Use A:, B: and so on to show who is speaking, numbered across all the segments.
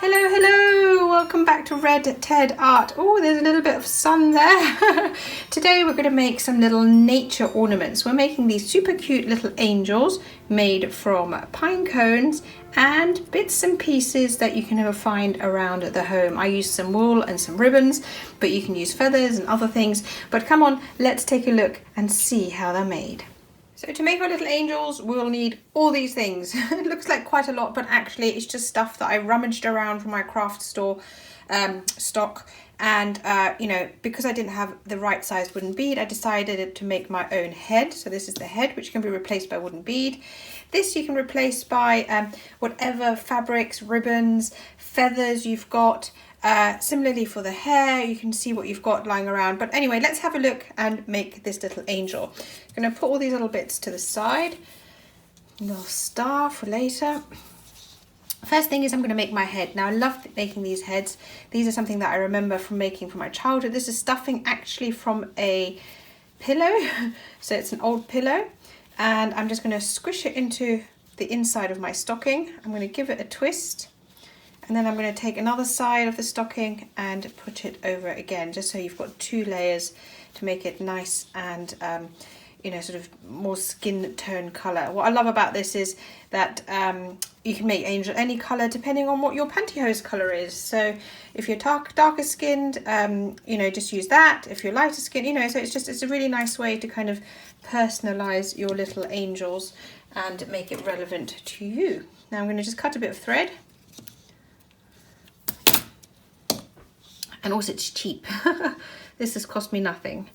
A: Hello, hello! Welcome back to Red Ted Art. Oh, there's a little bit of sun there. Today we're going to make some little nature ornaments. We're making these super cute little angels made from pine cones and bits and pieces that you can find around at the home. I used some wool and some ribbons, but you can use feathers and other things. But come on, let's take a look and see how they're made. So to make our little angels, we'll need all these things. It looks like quite a lot, but actually it's just stuff that I rummaged around from my craft store stock. And, you know, because I didn't have the right size wooden bead, I decided to make my own head. So this is the head, which can be replaced by wooden bead. This you can replace by whatever fabrics, ribbons, feathers you've got. Similarly for the hair, you can see what you've got lying around. But anyway, let's have a look and make this little angel. I'm going to put all these little bits to the side. A little star for later. First thing is I'm going to make my head. Now I love making these heads. These are something that I remember from making from my childhood. This is stuffing actually from a pillow. So it's an old pillow. And I'm just going to squish it into the inside of my stocking. I'm going to give it a twist. And then I'm going to take another side of the stocking and put it over again, just so you've got two layers to make it nice and, you know, sort of more skin tone colour. What I love about this is that you can make angel any colour depending on what your pantyhose colour is. So if you're darker skinned, you know, just use that. If you're lighter skinned, you know, so it's a really nice way to kind of personalise your little angels and make it relevant to you. Now I'm going to just cut a bit of thread. And also it's cheap. This has cost me nothing.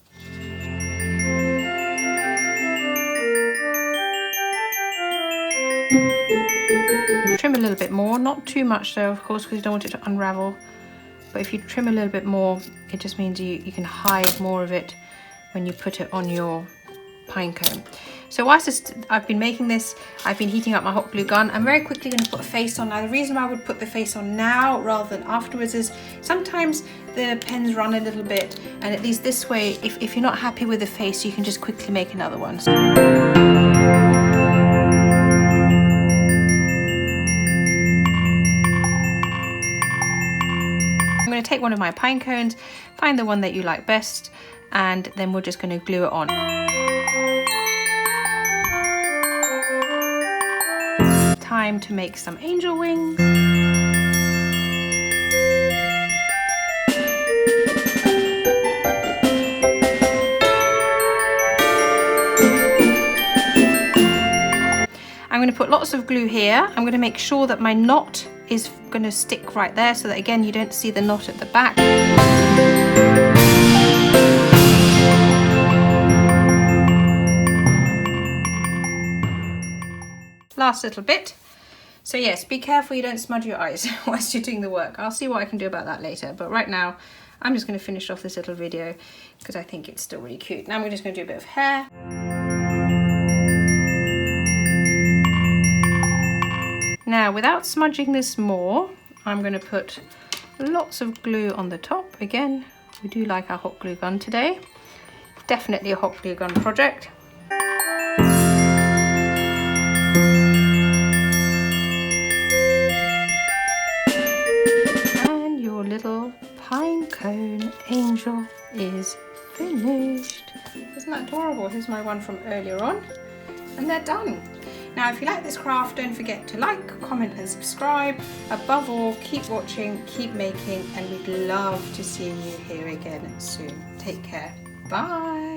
A: Trim a little bit more, not too much though, of course, because you don't want it to unravel. But if you trim a little bit more, it just means you can hide more of it when you put it on your pine cone. So whilst I've been making this, I've been heating up my hot glue gun. I'm very quickly going to put a face on. Now the reason why I would put the face on now rather than afterwards is sometimes the pens run a little bit, and at least this way, if you're not happy with the face, you can just quickly make another one. So I'm going to take one of my pine cones, find the one that you like best, and then we're just going to glue it on. Time to make some angel wings. I'm going to put lots of glue here. I'm going to make sure that my knot is going to stick right there so that again you don't see the knot at the back. Last little bit. So yes, be careful you don't smudge your eyes whilst you're doing the work. I'll see what I can do about that later, but right now I'm just going to finish off this little video because I think it's still really cute. Now we're just going to do a bit of hair. Now without smudging this more, I'm going to put lots of glue on the top. Again, we do like our hot glue gun today. Definitely a hot glue gun project. Little pine cone angel is finished. Isn't that adorable? Here's my one from earlier on, and they're done. Now if you like this craft, don't forget to like, comment and subscribe. Above all, keep watching, keep making, and we'd love to see you here again soon. Take care. Bye.